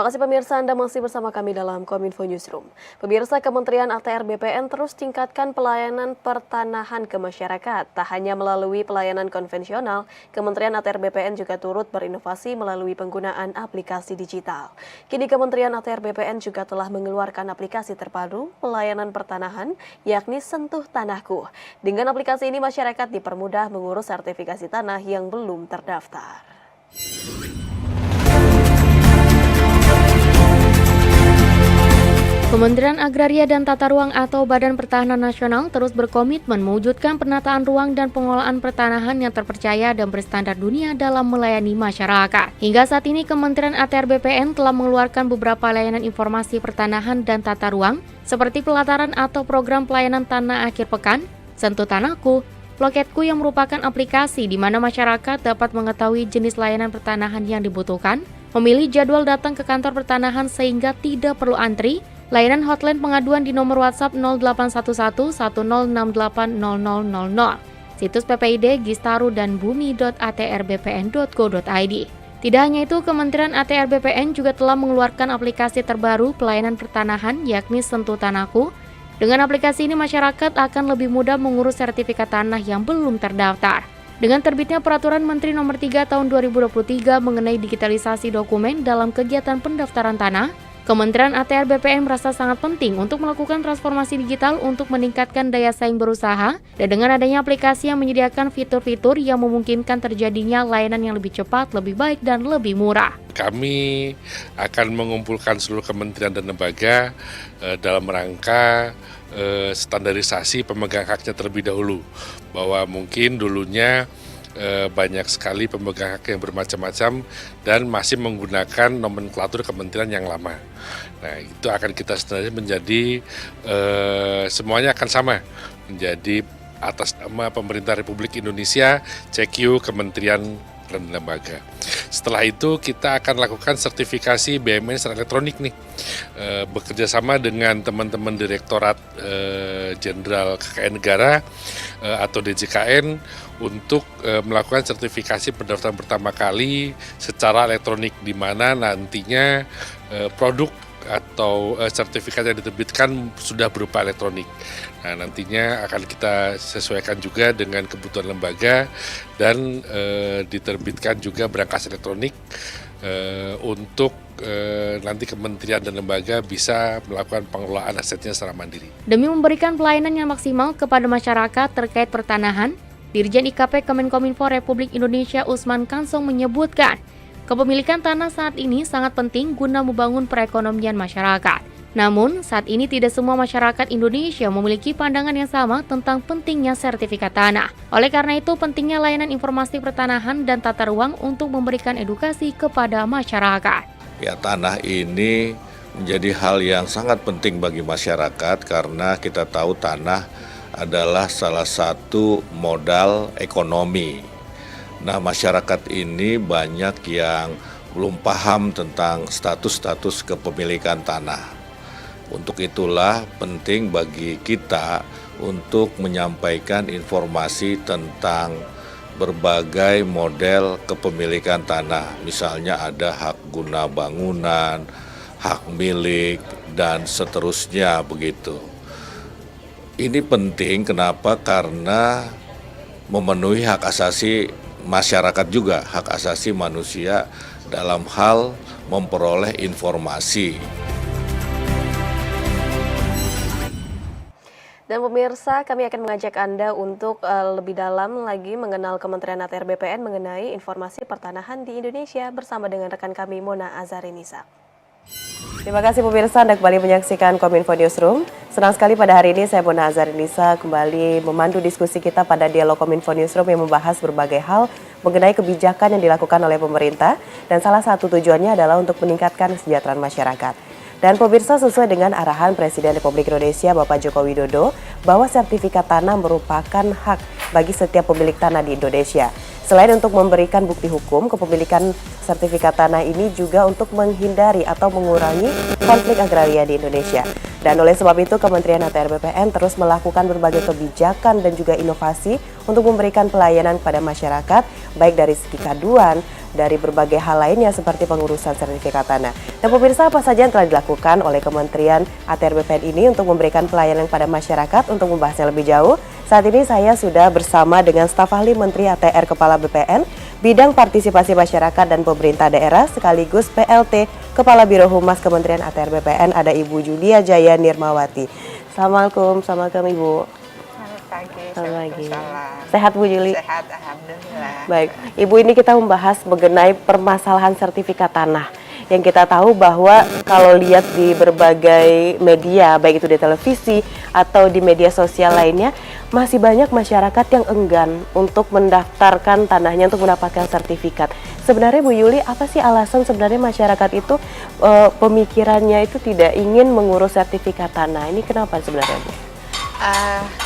Terima kasih pemirsa, Anda masih bersama kami dalam Kominfo Newsroom. Pemirsa, Kementerian ATR BPN terus tingkatkan pelayanan pertanahan ke masyarakat. Tak hanya melalui pelayanan konvensional, Kementerian ATR BPN juga turut berinovasi melalui penggunaan aplikasi digital. Kini Kementerian ATR BPN juga telah mengeluarkan aplikasi terpadu pelayanan pertanahan, yakni Sentuh Tanahku. Dengan aplikasi ini, masyarakat dipermudah mengurus sertifikasi tanah yang belum terdaftar. Kementerian Agraria dan Tata Ruang atau Badan Pertanahan Nasional terus berkomitmen mewujudkan penataan ruang dan pengelolaan pertanahan yang terpercaya dan berstandar dunia dalam melayani masyarakat. Hingga saat ini, Kementerian ATR BPN telah mengeluarkan beberapa layanan informasi pertanahan dan tata ruang, seperti pelataran atau program pelayanan tanah akhir pekan, Sentuh Tanahku, Loketku yang merupakan aplikasi di mana masyarakat dapat mengetahui jenis layanan pertanahan yang dibutuhkan, memilih jadwal datang ke kantor pertanahan sehingga tidak perlu antri, layanan hotline pengaduan di nomor WhatsApp 0811 1068 0000, situs PPID Gistaru dan bumi.atrbpn.go.id. Tidak hanya itu, Kementerian ATR BPN juga telah mengeluarkan aplikasi terbaru pelayanan pertanahan yakni Sentuh Tanahku. Dengan aplikasi ini, masyarakat akan lebih mudah mengurus sertifikat tanah yang belum terdaftar. Dengan terbitnya Peraturan Menteri Nomor 3 Tahun 2023 mengenai digitalisasi dokumen dalam kegiatan pendaftaran tanah, Kementerian ATR BPN merasa sangat penting untuk melakukan transformasi digital untuk meningkatkan daya saing berusaha, dan dengan adanya aplikasi yang menyediakan fitur-fitur yang memungkinkan terjadinya layanan yang lebih cepat, lebih baik, dan lebih murah. Kami akan mengumpulkan seluruh kementerian dan lembaga dalam rangka standarisasi pemegang haknya terlebih dahulu, bahwa mungkin dulunya banyak sekali pemegang hak yang bermacam-macam dan masih menggunakan nomenklatur kementerian yang lama. Nah, itu akan kita standarisasi menjadi semuanya akan sama, menjadi atas nama Pemerintah Republik Indonesia, CQ, Kementerian dan Lembaga. Setelah itu kita akan lakukan sertifikasi BMN secara elektronik nih, bekerjasama dengan teman-teman Direktorat Jenderal KKN Negara atau DJKN untuk melakukan sertifikasi pendaftaran pertama kali secara elektronik, di mana nantinya produk atau sertifikat yang diterbitkan sudah berupa elektronik. Nah, nantinya akan kita sesuaikan juga dengan kebutuhan lembaga dan diterbitkan juga berangkas elektronik untuk nanti kementerian dan lembaga bisa melakukan pengelolaan asetnya secara mandiri. Demi memberikan pelayanan yang maksimal kepada masyarakat terkait pertanahan, Dirjen IKP Kemenkominfo Republik Indonesia Usman Kansong menyebutkan, kepemilikan tanah saat ini sangat penting guna membangun perekonomian masyarakat. Namun, saat ini tidak semua masyarakat Indonesia memiliki pandangan yang sama tentang pentingnya sertifikat tanah. Oleh karena itu, pentingnya layanan informasi pertanahan dan tata ruang untuk memberikan edukasi kepada masyarakat. Ya, tanah ini menjadi hal yang sangat penting bagi masyarakat karena kita tahu tanah adalah salah satu modal ekonomi. Nah, masyarakat ini banyak yang belum paham tentang status-status kepemilikan tanah. Untuk itulah penting bagi kita untuk menyampaikan informasi tentang berbagai model kepemilikan tanah. Misalnya ada hak guna bangunan, hak milik, dan seterusnya begitu. Ini penting kenapa? Karena memenuhi hak asasi masyarakat juga, hak asasi manusia dalam hal memperoleh informasi. Dan pemirsa, kami akan mengajak Anda untuk lebih dalam lagi mengenal Kementerian ATR BPN mengenai informasi pertanahan di Indonesia bersama dengan rekan kami Mona Azarinisa. Terima kasih pemirsa, Anda kembali menyaksikan Kominfo Newsroom. Senang sekali pada hari ini saya Mona Azarinisa kembali memandu diskusi kita pada dialog Kominfo Newsroom yang membahas berbagai hal mengenai kebijakan yang dilakukan oleh pemerintah, dan salah satu tujuannya adalah untuk meningkatkan kesejahteraan masyarakat. Dan pemirsa, sesuai dengan arahan Presiden Republik Indonesia Bapak Joko Widodo bahwa sertifikat tanah merupakan hak bagi setiap pemilik tanah di Indonesia. Selain untuk memberikan bukti hukum, kepemilikan sertifikat tanah ini juga untuk menghindari atau mengurangi konflik agraria di Indonesia. Dan oleh sebab itu, Kementerian ATR BPN terus melakukan berbagai kebijakan dan juga inovasi untuk memberikan pelayanan kepada masyarakat, baik dari segi kaduan, dari berbagai hal lainnya seperti pengurusan sertifikat tanah. Dan pemirsa, apa saja yang telah dilakukan oleh Kementerian ATR BPN ini untuk memberikan pelayanan pada masyarakat? Untuk membahasnya lebih jauh, saat ini saya sudah bersama dengan staf ahli Menteri ATR Kepala BPN, Bidang Partisipasi Masyarakat dan Pemerintah Daerah, sekaligus PLT Kepala Biro Humas Kementerian ATR BPN, ada Ibu Julia Jaya Nirmawati. Assalamualaikum, Ibu. Selamat pagi. Selamat pagi. Salam. Sehat Bu Juli? Sehat, alhamdulillah. Baik, Ibu, ini kita membahas mengenai permasalahan sertifikat tanah. Yang kita tahu bahwa kalau lihat di berbagai media, baik itu di televisi atau di media sosial lainnya, masih banyak masyarakat yang enggan untuk mendaftarkan tanahnya untuk mendapatkan sertifikat. Sebenarnya Bu Yuli, apa sih alasan sebenarnya masyarakat itu pemikirannya itu tidak ingin mengurus sertifikat tanah? Ini kenapa sebenarnya Bu?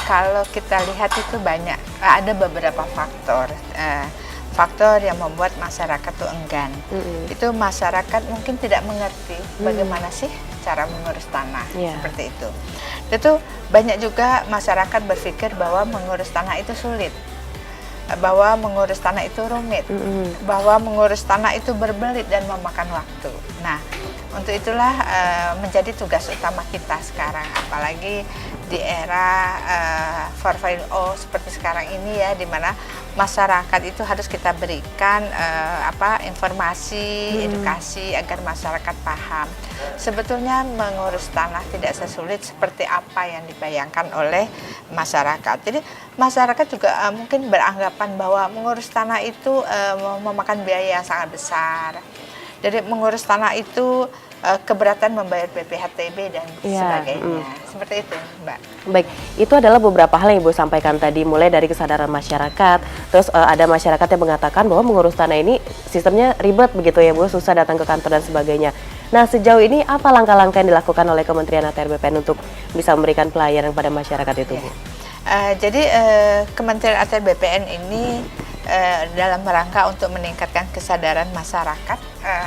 Kalau kita lihat itu banyak, ada beberapa faktor. Faktor yang membuat masyarakat tuh enggan. Itu masyarakat mungkin tidak mengerti bagaimana sih cara mengurus tanah, seperti itu. Itu banyak juga masyarakat berpikir bahwa mengurus tanah itu sulit, bahwa mengurus tanah itu rumit, bahwa mengurus tanah itu berbelit dan memakan waktu. Nah, untuk itulah menjadi tugas utama kita sekarang, apalagi di era 4.0 seperti sekarang ini ya, di mana masyarakat itu harus kita berikan informasi, edukasi agar masyarakat paham. Sebetulnya mengurus tanah tidak sesulit seperti apa yang dibayangkan oleh masyarakat. Jadi masyarakat juga mungkin beranggapan bahwa mengurus tanah itu memakan biaya yang sangat besar. Jadi mengurus tanah itu keberatan membayar BPHTB dan sebagainya. Seperti itu, Mbak. Baik, itu adalah beberapa hal yang Ibu sampaikan tadi, mulai dari kesadaran masyarakat, terus ada masyarakat yang mengatakan bahwa mengurus tanah ini sistemnya ribet begitu ya Bu, susah datang ke kantor dan sebagainya. Nah, sejauh ini apa langkah-langkah yang dilakukan oleh Kementerian ATR BPN untuk bisa memberikan pelayanan pada masyarakat itu Bu? Jadi Kementerian ATR BPN ini dalam rangka untuk meningkatkan kesadaran masyarakat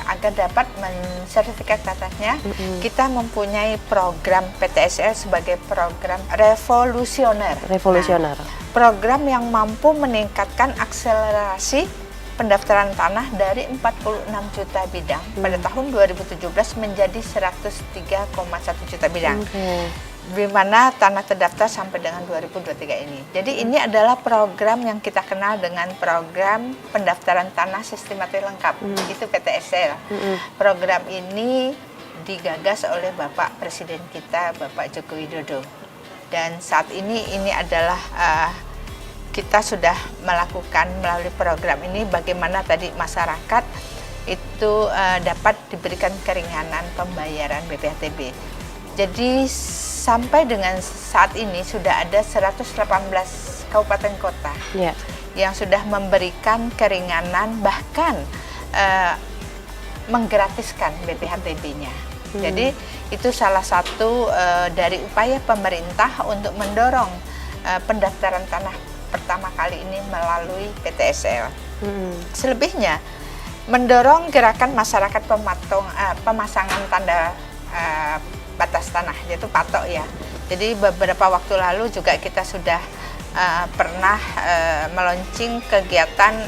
agar dapat mensertifikat tanahnya, kita mempunyai program PTSL sebagai program revolusioner. Revolusioner. Program yang mampu meningkatkan akselerasi pendaftaran tanah dari 46 juta bidang pada tahun 2017 menjadi 103,1 juta bidang. Di mana tanah terdaftar sampai dengan 2023 ini. Jadi ini adalah program yang kita kenal dengan program pendaftaran tanah sistematis lengkap, itu PTSL. Program ini digagas oleh Bapak Presiden kita, Bapak Joko Widodo. Dan saat ini adalah kita sudah melakukan melalui program ini bagaimana tadi masyarakat itu dapat diberikan keringanan pembayaran BPHTB. Jadi sampai dengan saat ini sudah ada 118 kabupaten kota yang sudah memberikan keringanan, bahkan menggratiskan BPHTB-nya. Jadi itu salah satu dari upaya pemerintah untuk mendorong pendaftaran tanah pertama kali ini melalui PTSL. Selebihnya mendorong gerakan masyarakat pemasangan tanda batas tanah, yaitu patok ya. Jadi beberapa waktu lalu juga kita sudah pernah meluncing kegiatan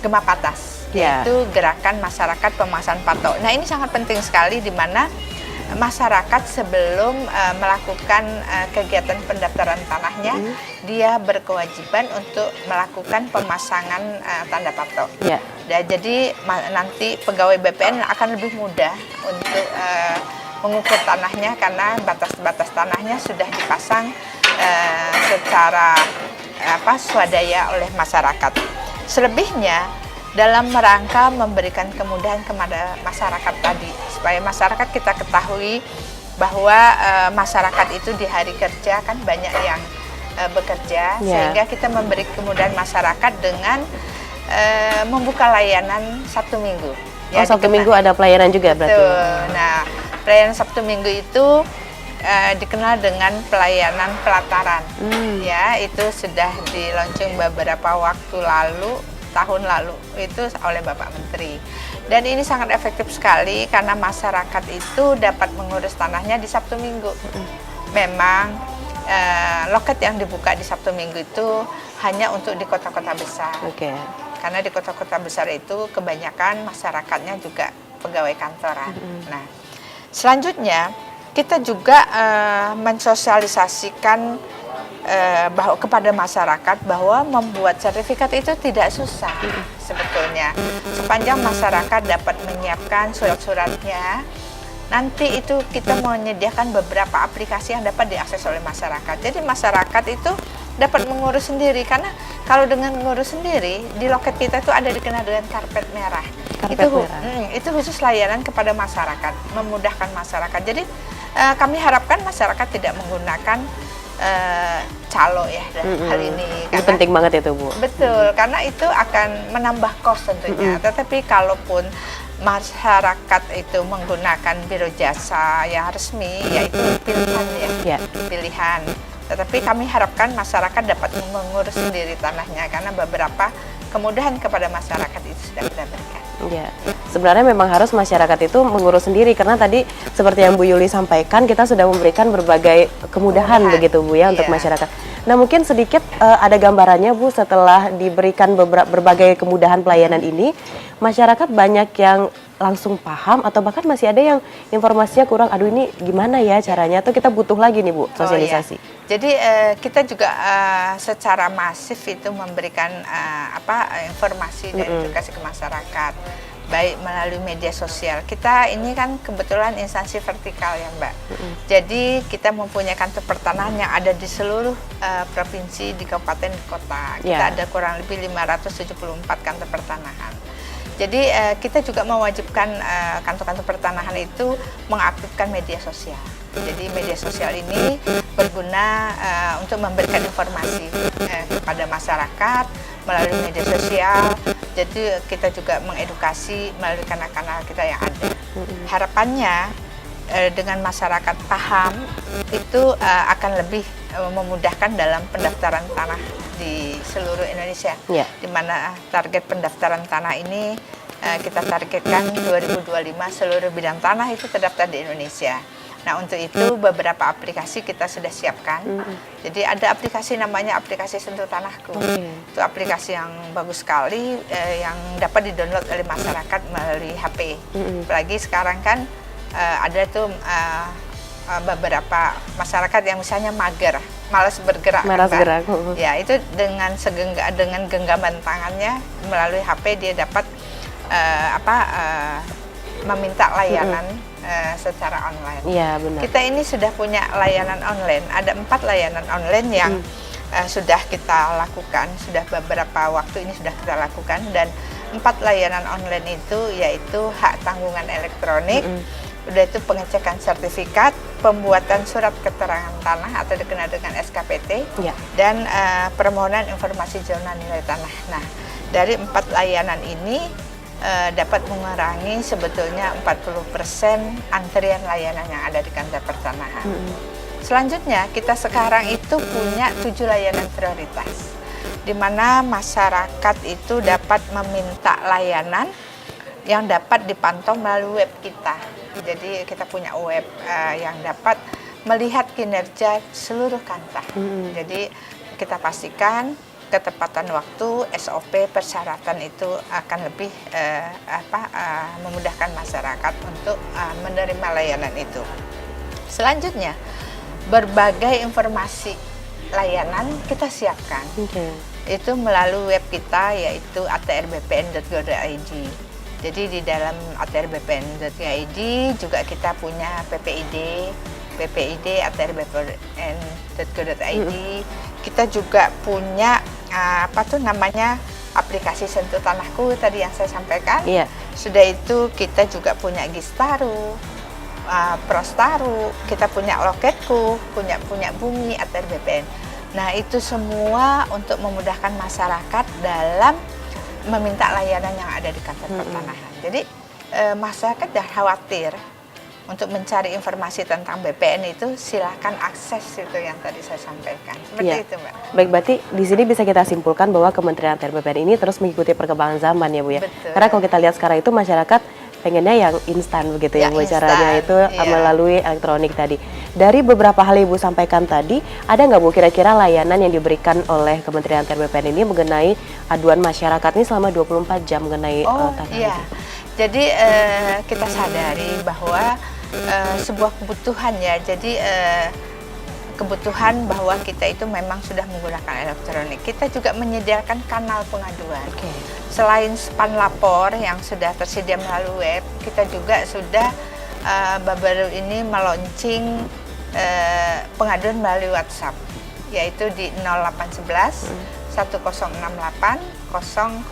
Gemah Patas, yaitu gerakan masyarakat pemasangan patok. Nah, ini sangat penting sekali di mana masyarakat sebelum melakukan kegiatan pendaftaran tanahnya, dia berkewajiban untuk melakukan pemasangan tanda patok. Jadi nanti pegawai BPN akan lebih mudah untuk mengukur tanahnya karena batas-batas tanahnya sudah dipasang secara swadaya oleh masyarakat. Selebihnya dalam rangka memberikan kemudahan kepada masyarakat tadi, supaya masyarakat kita ketahui bahwa masyarakat itu di hari kerja kan banyak yang bekerja, sehingga kita memberi kemudahan masyarakat dengan membuka layanan Sabtu Minggu. Ya, Sabtu Minggu ada pelayanan juga berarti. Nah, pelayanan Sabtu Minggu itu dikenal dengan pelayanan pelataran. Ya, itu sudah di-launching beberapa waktu lalu, tahun lalu itu oleh Bapak Menteri. Dan ini sangat efektif sekali karena masyarakat itu dapat mengurus tanahnya di Sabtu Minggu. Memang loket yang dibuka di Sabtu Minggu itu hanya untuk di kota-kota besar. Karena di kota-kota besar itu kebanyakan masyarakatnya juga pegawai kantoran. Nah, selanjutnya kita juga mensosialisasikan bahwa kepada masyarakat bahwa membuat sertifikat itu tidak susah sebetulnya. Sepanjang masyarakat dapat menyiapkan surat-suratnya, nanti itu kita menyediakan beberapa aplikasi yang dapat diakses oleh masyarakat. Jadi masyarakat itu dapat mengurus sendiri, karena kalau dengan mengurus sendiri di loket kita itu ada dikenal dengan karpet merah. Itu khusus layanan kepada masyarakat, memudahkan masyarakat. Jadi kami harapkan masyarakat tidak menggunakan calo ya hal ini. Ini penting banget itu, Bu. Betul, karena itu akan menambah kos tentunya. Tetapi kalaupun masyarakat itu menggunakan biro jasa yang resmi, yaitu pilihan ya. Pilihan. Tetapi kami harapkan masyarakat dapat mengurus sendiri tanahnya, karena beberapa kemudahan kepada masyarakat itu sudah kita berikan. Ya, sebenarnya memang harus masyarakat itu mengurus sendiri, karena tadi seperti yang Bu Yuli sampaikan, kita sudah memberikan berbagai kemudahan begitu Bu ya untuk masyarakat. Nah, mungkin sedikit ada gambarannya Bu, setelah diberikan berbagai kemudahan pelayanan ini, masyarakat banyak yang langsung paham atau bahkan masih ada yang informasinya kurang, aduh ini gimana ya caranya, atau kita butuh lagi nih Bu sosialisasi. Jadi kita juga secara masif itu memberikan informasi dan edukasi ke masyarakat, baik melalui media sosial. Kita ini kan kebetulan instansi vertikal ya Mbak. Jadi kita mempunyai kantor pertanahan yang ada di seluruh provinsi, di kabupaten, di kota. Kita ada kurang lebih 574 kantor pertanahan. Jadi kita juga mewajibkan kantor-kantor pertanahan itu mengaktifkan media sosial. Jadi media sosial ini berguna untuk memberikan informasi kepada masyarakat melalui media sosial. Jadi kita juga mengedukasi melalui kanal-kanal kita yang ada. Harapannya dengan masyarakat paham itu akan lebih memudahkan dalam pendaftaran tanah di seluruh Indonesia, di mana target pendaftaran tanah ini kita targetkan 2025 seluruh bidang tanah itu terdaftar di Indonesia. Nah, untuk itu beberapa aplikasi kita sudah siapkan. Jadi ada aplikasi namanya aplikasi Sentuh Tanahku. Itu aplikasi yang bagus sekali, yang dapat didownload oleh masyarakat melalui HP. Apalagi sekarang kan ada tuh beberapa masyarakat yang misalnya malas bergerak. Ya, itu dengan genggaman tangannya melalui HP dia dapat meminta layanan secara online. Iya, benar. Kita ini sudah punya layanan online. Ada 4 layanan online yang sudah kita lakukan, sudah beberapa waktu ini sudah kita lakukan, dan 4 layanan online itu yaitu hak tanggungan elektronik, udah itu pengecekan sertifikat, pembuatan surat keterangan tanah atau dikenal dengan SKPT, dan permohonan informasi zona nilai tanah. Nah, dari 4 layanan ini dapat mengurangi sebetulnya 40% antrian layanan yang ada di kantor pertanahan. Selanjutnya, kita sekarang itu punya 7 layanan prioritas, di mana masyarakat itu dapat meminta layanan yang dapat dipantau melalui web kita. Jadi kita punya web yang dapat melihat kinerja seluruh kantor. Jadi kita pastikan ketepatan waktu, SOP, persyaratan itu akan lebih memudahkan masyarakat untuk menerima layanan itu. Selanjutnya, berbagai informasi layanan kita siapkan. Itu melalui web kita, yaitu atrbpn.go.id. Jadi di dalam atrbpn.go.id juga kita punya PPID atrbpn.go.id. Kita juga punya aplikasi Sentuh Tanahku tadi yang saya sampaikan. Sudah itu kita juga punya Gistaru, Prostaru, kita punya Loketku, punya Bumi, ATRBPN. Nah, itu semua untuk memudahkan masyarakat dalam meminta layanan yang ada di kantor pertanahan. Jadi masyarakat jangan khawatir untuk mencari informasi tentang BPN itu, silahkan akses itu yang tadi saya sampaikan. Seperti itu, Mbak. Baik, berarti di sini bisa kita simpulkan bahwa Kementerian ATR BPN ini terus mengikuti perkembangan zaman ya Bu ya. Betul. Karena kalau kita lihat sekarang itu masyarakat pengennya yang instan begitu ya Bu, caranya itu melalui elektronik tadi. dari beberapa hal yang Ibu sampaikan tadi, ada nggak Bu kira-kira layanan yang diberikan oleh Kementerian ATR BPN ini mengenai aduan masyarakat ini selama 24 jam mengenai tanah iya. itu? Jadi kita sadari bahwa sebuah kebutuhan ya, jadi kebutuhan bahwa kita itu memang sudah menggunakan elektronik. Kita juga menyediakan kanal pengaduan. Selain span lapor yang sudah tersedia melalui web, kita juga sudah baru ini meluncing pengaduan melalui WhatsApp, yaitu di 0811 1068 0000,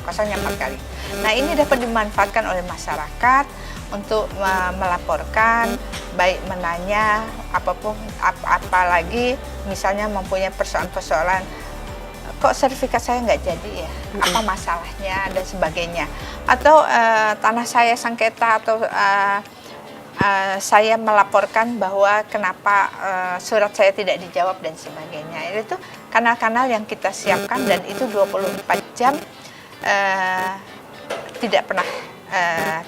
kosongnya 4 kali. Nah, ini dapat dimanfaatkan oleh masyarakat untuk melaporkan, baik menanya apapun, apalagi misalnya mempunyai persoalan-persoalan, kok sertifikat saya nggak jadi ya, apa masalahnya dan sebagainya, atau tanah saya sengketa, atau saya melaporkan bahwa kenapa surat saya tidak dijawab dan sebagainya. Itu kanal-kanal yang kita siapkan dan itu 24 jam tidak pernah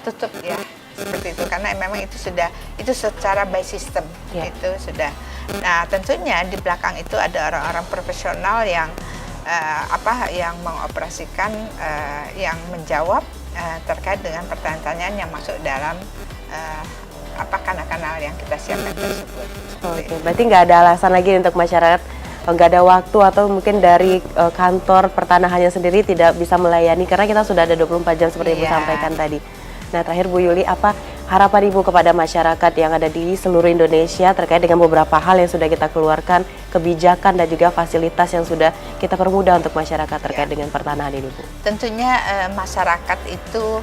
tutup ya, seperti itu, karena memang itu sudah, itu secara by system itu sudah. Nah, tentunya di belakang itu ada orang-orang profesional yang yang mengoperasikan, yang menjawab terkait dengan pertanyaan-pertanyaan yang masuk dalam kanal-kanal yang kita siapkan tersebut. Oke, berarti nggak ada alasan lagi untuk masyarakat nggak ada waktu, atau mungkin dari kantor pertanahannya sendiri tidak bisa melayani karena kita sudah ada 24 jam seperti Ibu sampaikan tadi. Nah, terakhir Bu Yuli, apa harapan Ibu kepada masyarakat yang ada di seluruh Indonesia terkait dengan beberapa hal yang sudah kita keluarkan, kebijakan dan juga fasilitas yang sudah kita permudah untuk masyarakat terkait dengan pertanahan ini, Bu? Tentunya masyarakat itu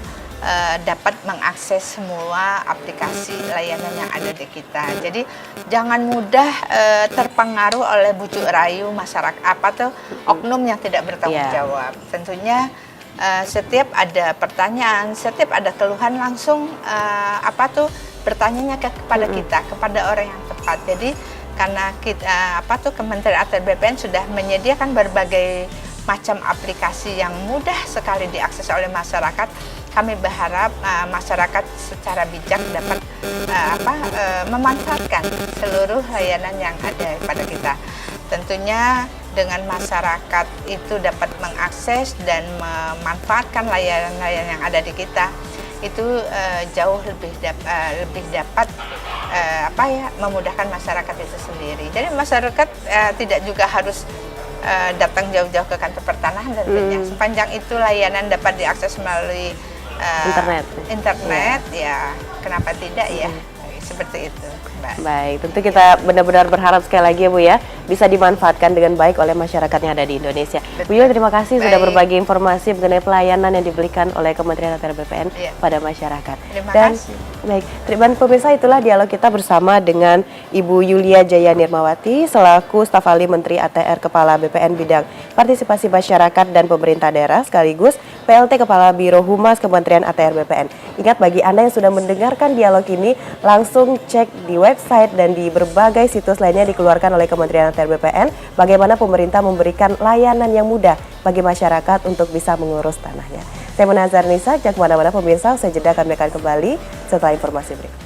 dapat mengakses semua aplikasi layanan yang ada di kita. Jadi jangan mudah terpengaruh oleh bujuk rayu masyarakat, oknum yang tidak bertanggung jawab. Tentunya setiap ada pertanyaan, setiap ada keluhan, langsung bertanyanya kepada kita, kepada orang yang tepat. Jadi karena kita Kementerian ATR BPN sudah menyediakan berbagai macam aplikasi yang mudah sekali diakses oleh masyarakat. Kami berharap masyarakat secara bijak dapat memanfaatkan seluruh layanan yang ada pada kita. Tentunya dengan masyarakat itu dapat mengakses dan memanfaatkan layanan-layanan yang ada di kita, itu jauh lebih dapat memudahkan masyarakat itu sendiri. Jadi masyarakat tidak juga harus datang jauh-jauh ke kantor pertanahan, tentunya sepanjang itu layanan dapat diakses melalui internet ya, kenapa tidak ya, seperti itu, Mbak. Baik, tentu kita benar-benar berharap sekali lagi ya Bu ya, bisa dimanfaatkan dengan baik oleh masyarakat yang ada di Indonesia. Bu Yuli, terima kasih sudah berbagi informasi mengenai pelayanan yang diberikan oleh Kementerian ATR BPN pada masyarakat. Terima kasih. Baik, terima pemirsa, itulah dialog kita bersama dengan Ibu Yulia Jaya Nirmawati selaku staf ahli Menteri ATR Kepala BPN Bidang Partisipasi Masyarakat dan Pemerintah Daerah sekaligus PLT Kepala Biro Humas Kementerian ATR BPN. Ingat, bagi Anda yang sudah mendengarkan dialog ini, langsung cek di website dan di berbagai situs lainnya dikeluarkan oleh Kementerian ATR BPN bagaimana pemerintah memberikan layanan yang mudah bagi masyarakat untuk bisa mengurus tanahnya. Saya Mona Azhar Nisa, jangan kemana-mana pemirsa, usai jeda kami akan kembali setelah informasi berikut.